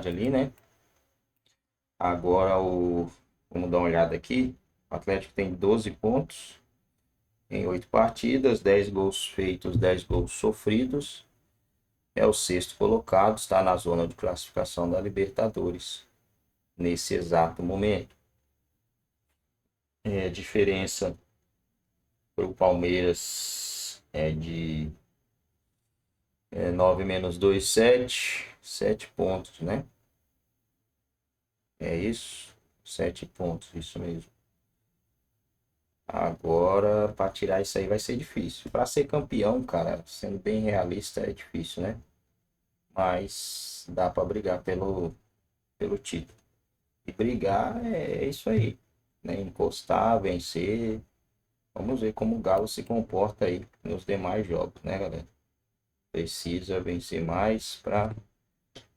dificuldade ali, né? Agora vamos dar uma olhada aqui. O Atlético tem 12 pontos em 8 partidas, 10 gols feitos, 10 gols sofridos. É o sexto colocado, está na zona de classificação da Libertadores nesse exato momento. A diferença para o Palmeiras é de 9 menos 2, 7 pontos, né? É isso, 7 pontos, isso mesmo. Agora, para tirar isso aí vai ser difícil. Para ser campeão, cara, sendo bem realista, é difícil, né? Mas dá para brigar pelo título. E brigar é isso aí, né? Encostar, vencer. Vamos ver como o Galo se comporta aí nos demais jogos, né, galera? Precisa vencer mais para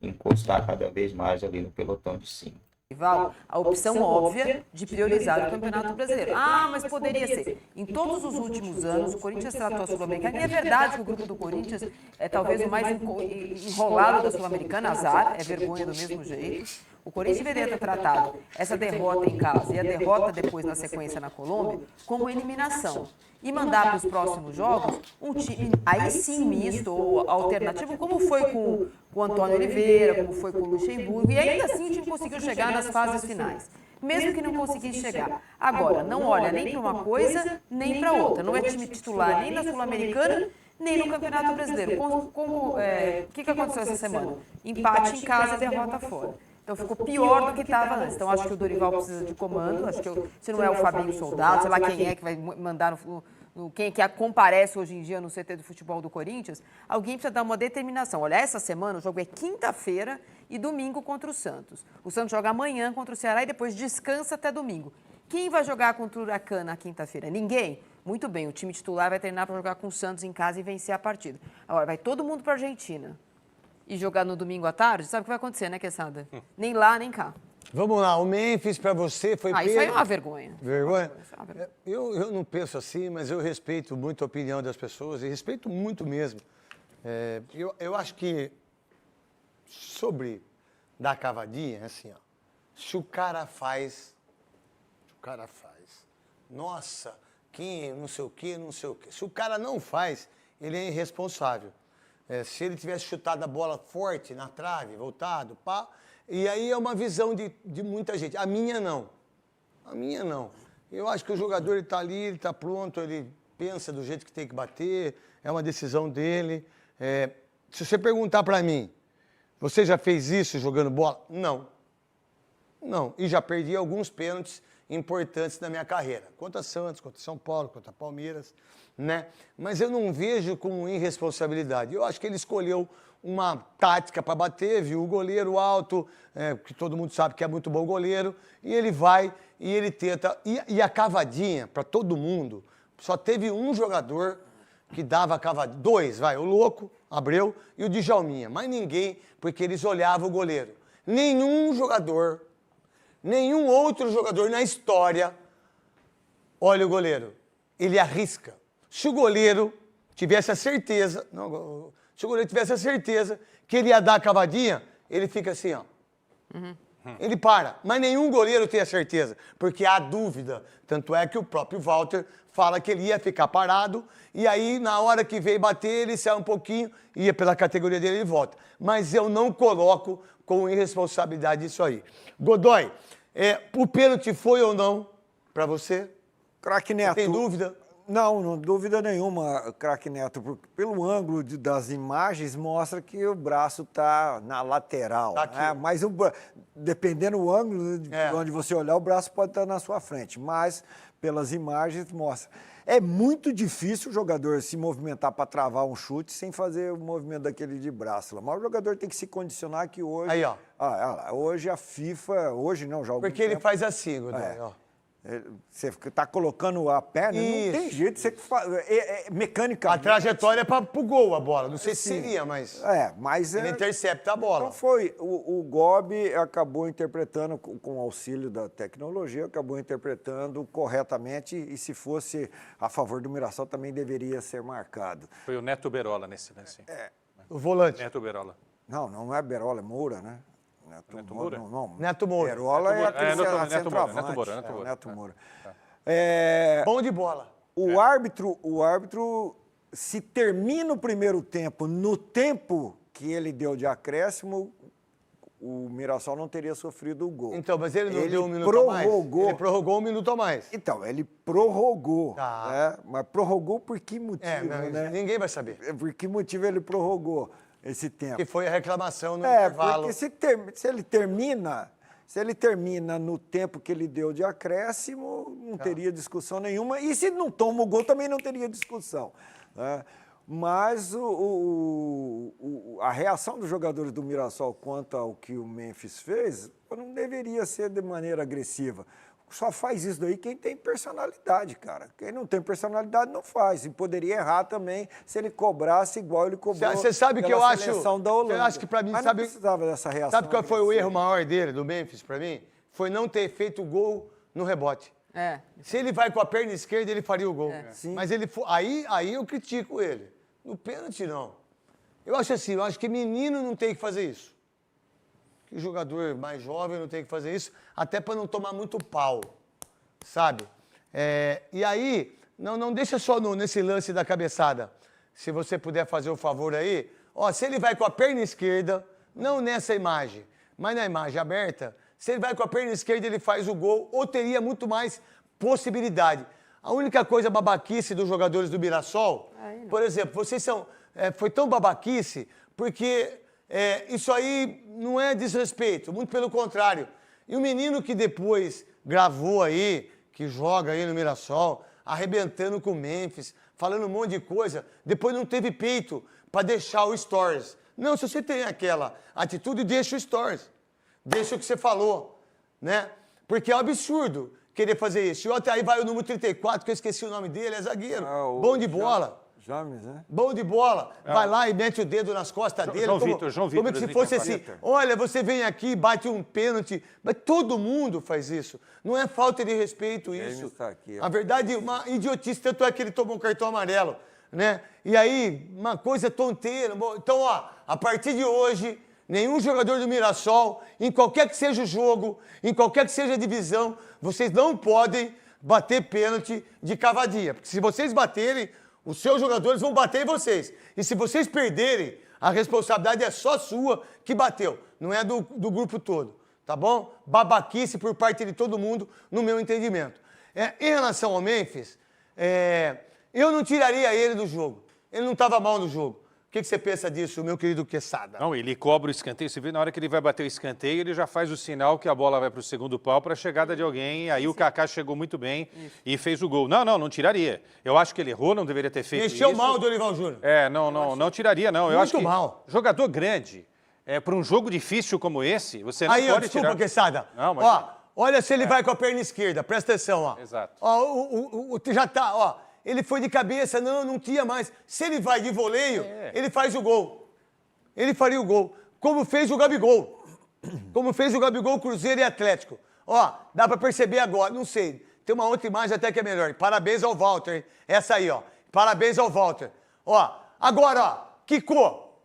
encostar cada vez mais ali no pelotão de cima. Val, a opção óbvia de priorizar o Campeonato Brasileiro. Ah, mas poderia ser. Em todos os últimos anos, o Corinthians tratou a Sul-Americana. E é verdade que o grupo do Corinthians é talvez o mais enrolado da Sul-Americana, azar, é vergonha do mesmo jeito. O Corinthians deveria ter tratado essa derrota em casa e a derrota depois na sequência na Colômbia como eliminação. E mandar para os próximos jogos um time, aí sim, misto ou alternativo, como foi com o Antônio Oliveira, como foi com o Luxemburgo, e ainda assim o time conseguiu chegar nas fases finais, mesmo que não conseguisse chegar. Agora, não olha nem para uma coisa, nem para outra. Não é time titular nem na Sul-Americana, nem no Campeonato Brasileiro. O que aconteceu essa semana? Empate em casa, derrota fora. Então ficou pior do que estava antes. Então acho que o Dorival precisa de comando. Acho que se não é o Fabinho Soldado, sei lá quem é que vai mandar quem é que comparece hoje em dia no CT do futebol do Corinthians, alguém precisa dar uma determinação. Olha, essa semana o jogo é quinta-feira e domingo contra o Santos. O Santos joga amanhã contra o Ceará e depois descansa até domingo. Quem vai jogar contra o Huracan na quinta-feira? Ninguém? Muito bem, o time titular vai treinar para jogar com o Santos em casa e vencer a partida. Agora, vai todo mundo para a Argentina e jogar no domingo à tarde, sabe o que vai acontecer, né, Quesada? Nem lá, nem cá. Vamos lá, o Memphis para você foi isso aí é uma vergonha. Vergonha? Eu não penso assim, mas eu respeito muito a opinião das pessoas e respeito muito mesmo. Eu acho que sobre dar cavadinha, assim, ó, se o cara faz, nossa, quem não sei o quê, não sei o quê. Se o cara não faz, ele é irresponsável. Se ele tivesse chutado a bola forte na trave, voltado, pá, e aí é uma visão de muita gente. A minha não. Eu acho que o jogador está ali, ele está pronto, ele pensa do jeito que tem que bater, é uma decisão dele. Se você perguntar para mim, você já fez isso jogando bola? Não. E já perdi alguns pênaltis importantes na minha carreira. Contra Santos, contra São Paulo, contra Palmeiras, né? Mas eu não vejo como irresponsabilidade. Eu acho que ele escolheu uma tática para bater, viu o goleiro alto, que todo mundo sabe que é muito bom goleiro, e ele vai e ele tenta. E a cavadinha, para todo mundo, só teve um jogador que dava a cavadinha. 2, o Louco, Abreu, e o Djalminha. Mas ninguém, porque eles olhavam o goleiro. Nenhum outro jogador na história olha o goleiro. Ele arrisca. Se o goleiro tivesse a certeza, que ele ia dar a cavadinha, ele fica assim, ó. Ele para. Mas nenhum goleiro tem a certeza, porque há dúvida. Tanto é que o próprio Walter fala que ele ia ficar parado, e aí, na hora que veio bater, ele sai um pouquinho, ia pela categoria dele e volta. Mas eu não coloco com irresponsabilidade isso aí. Godoy, o pênalti foi ou não para você? Craque Neto. Tem dúvida? Não dúvida nenhuma, craque Neto, porque pelo ângulo das imagens mostra que o braço está na lateral. Tá aqui. Né? Mas dependendo do ângulo de onde você olhar, o braço pode estar na sua frente. Mas pelas imagens mostra. É muito difícil o jogador se movimentar para travar um chute sem fazer o movimento daquele de braço. Mas o jogador tem que se condicionar que hoje... Aí, ó. Hoje a FIFA... Hoje não, já há algum Porque ele tempo, faz assim, Godoy, ó. Você está colocando a perna, Isso. não tem jeito, você mecanicamente. A trajetória é para o gol a bola, não sei se seria, mas mas ele intercepta a bola. Então foi, o Gobi acabou interpretando, com o auxílio da tecnologia, acabou interpretando corretamente e se fosse a favor do Mirassol também deveria ser marcado. Foi o Neto Berola nesse lance. O volante. Neto Berola. Não é Berola, é Moura, né? Neto Moura? Não. Neto Moura. Perola é aquele Neto centroavante. Moura. O Neto Moura. Bom de bola. O árbitro, se termina o primeiro tempo no tempo que ele deu de acréscimo, o Mirassol não teria sofrido o gol. Então, mas ele não deu um minuto prorrogou. a mais? Ele prorrogou 1 minuto a mais. Então, ele prorrogou. Tá. Né? Mas prorrogou por que motivo, né? Ninguém vai saber. Por que motivo ele prorrogou esse tempo? Que foi a reclamação no intervalo. Porque se ele termina no tempo que ele deu de acréscimo, não teria discussão nenhuma. E se não toma o gol, também não teria discussão. Né? Mas a reação dos jogadores do Mirassol quanto ao que o Memphis fez não deveria ser de maneira agressiva. Só faz isso daí quem tem personalidade, cara. Quem não tem personalidade não faz. E poderia errar também se ele cobrasse igual ele cobrou. Você sabe que eu acho. Da Holanda. Eu acho que pra mim, mas sabe, não precisava dessa reação. Sabe qual foi o erro maior dele, do Memphis, pra mim? Foi não ter feito o gol no rebote. Se ele vai com a perna esquerda, ele faria o gol. Mas ele aí eu critico ele. No pênalti, não. Eu acho assim, eu acho que menino não tem que fazer isso. Que jogador mais jovem não tem que fazer isso, até para não tomar muito pau, sabe? E aí, não deixa só nesse lance da cabeçada. Se você puder fazer o favor aí, se ele vai com a perna esquerda, não nessa imagem, mas na imagem aberta, se ele vai com a perna esquerda, ele faz o gol, ou teria muito mais possibilidade. A única coisa babaquice dos jogadores do Mirassol, por exemplo, vocês são... foi tão babaquice, porque isso aí não é desrespeito, muito pelo contrário. E o menino que depois gravou aí, que joga aí no Mirassol, arrebentando com o Memphis, falando um monte de coisa, depois não teve peito para deixar o Stories. Não, se você tem aquela atitude, deixa o Stories. Deixa o que você falou, né? Porque é um absurdo querer fazer isso. E aí vai o número 34, que eu esqueci o nome dele, é zagueiro. Bom de bola. James, né? Bom de bola. Vai lá e mete o dedo nas costas dele. João Vitor. Como se fosse assim, olha, você vem aqui, bate um pênalti. Mas todo mundo faz isso. Não é falta de respeito isso. Tá aqui, a verdade, uma idiotice, tanto é que ele tomou um cartão amarelo, né? E aí, uma coisa tonteira. Então, a partir de hoje, nenhum jogador do Mirassol, em qualquer que seja o jogo, em qualquer que seja a divisão, vocês não podem bater pênalti de cavadinha. Porque se vocês baterem, os seus jogadores vão bater em vocês. E se vocês perderem, a responsabilidade é só sua que bateu, não é do grupo todo, tá bom? Babaquice por parte de todo mundo, no meu entendimento. Em relação ao Memphis, eu não tiraria ele do jogo. Ele não estava mal no jogo. O que você pensa disso, meu querido Quesada? Não, ele cobra o escanteio. Você vê, na hora que ele vai bater o escanteio, ele já faz o sinal que a bola vai para o segundo pau para a chegada de alguém. Aí o Kaká chegou muito bem e fez o gol. Não tiraria. Eu acho que ele errou, não deveria ter feito isso. Mexeu mal do Dorival Júnior. Não tiraria, não. Eu acho que mal. Jogador grande, para um jogo difícil como esse, você não pode desculpa, tirar. Quesada. Não, mas... Olha se ele vai com a perna esquerda, presta atenção, Exato. Já tá, ele foi de cabeça, não tinha mais. Se ele vai de voleio, ele faz o gol. Ele faria o gol. Como fez o Gabigol. Como fez o Gabigol, Cruzeiro e Atlético. Dá pra perceber agora, não sei. Tem uma outra imagem até que é melhor. Parabéns ao Walter, hein? Essa aí, Parabéns ao Walter. Agora, quicou.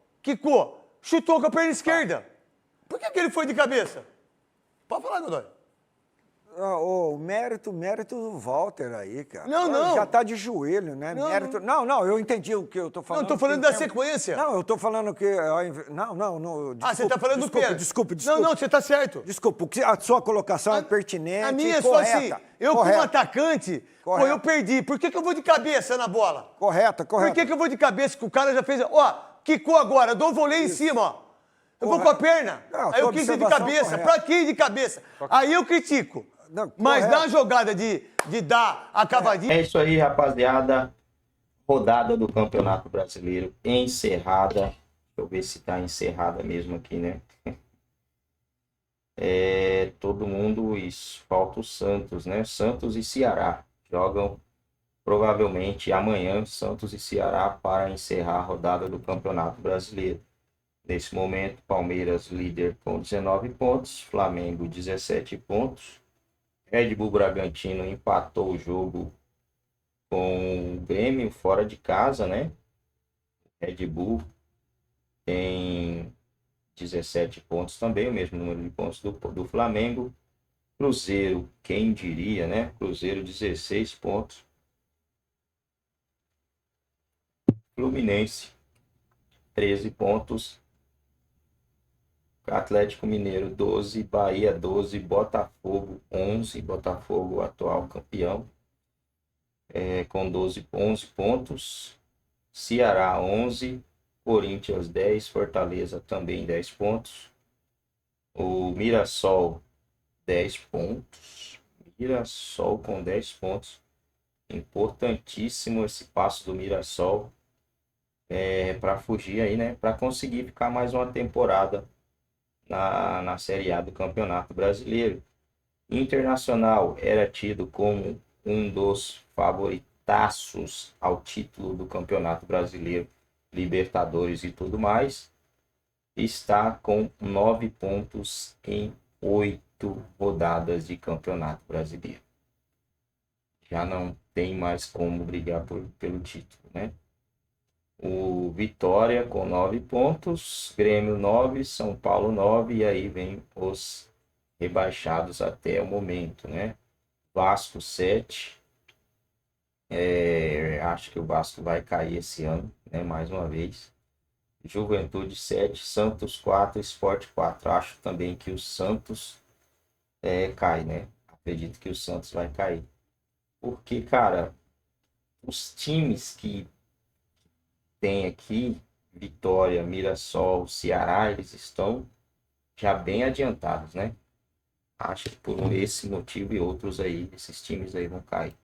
Chutou com a perna esquerda. Por que ele foi de cabeça? Pode falar, Godoy. O mérito do Walter aí, cara. Não. Já tá de joelho, né? Não, eu entendi o que eu tô falando. Não, tô falando da sequência. Não, eu tô falando que... Não, desculpa, você tá falando do pênalti. Desculpa. Não, você tá certo. Desculpa, porque a sua colocação é pertinente. A minha é correta, só assim, eu como atacante, eu perdi. Por que eu vou de cabeça na bola? Correto. Por que eu vou de cabeça? Que o cara já fez... Quicou agora, dou o voleio em cima, Eu vou com a perna. Aí eu quis ir de cabeça. Pra que ir de cabeça? Aí eu critico. Mas na jogada de dar a cavadinha... É isso aí, rapaziada. Rodada do Campeonato Brasileiro encerrada. Deixa eu ver se tá encerrada mesmo aqui, né? Todo mundo... Isso, falta o Santos, né? Santos e Ceará jogam provavelmente amanhã, Santos e Ceará, para encerrar a rodada do Campeonato Brasileiro. Nesse momento, Palmeiras líder com 19 pontos, Flamengo 17 pontos. Red Bull Bragantino empatou o jogo com o Grêmio fora de casa, né? Red Bull tem 17 pontos também, o mesmo número de pontos do Flamengo. Cruzeiro, quem diria, né? Cruzeiro, 16 pontos. Fluminense, 13 pontos. Atlético Mineiro, 12. Bahia, 12. Botafogo, 11. Botafogo, atual campeão, com 11 pontos. Ceará, 11. Corinthians, 10. Fortaleza, também 10 pontos. O Mirassol, 10 pontos. Mirassol com 10 pontos. Importantíssimo esse passo do Mirassol para fugir aí, né? Para conseguir ficar mais uma temporada na Série A do Campeonato Brasileiro. Internacional era tido como um dos favoritaços ao título do Campeonato Brasileiro, Libertadores e tudo mais. Está com 9 pontos em 8 rodadas de Campeonato Brasileiro. Já não tem mais como brigar pelo título, né? O Vitória com 9 pontos, Grêmio 9, São Paulo 9, e aí vem os rebaixados até o momento, né? Vasco 7, acho que o Vasco vai cair esse ano, né? Mais uma vez. Juventude 7, Santos 4, Sport 4. Acho também que o Santos cai, né? Acredito que o Santos vai cair. Porque, cara, os times que tem aqui, Vitória, Mirassol, Ceará, eles estão já bem adiantados, né? Acho que por esse motivo e outros aí, esses times aí vão cair.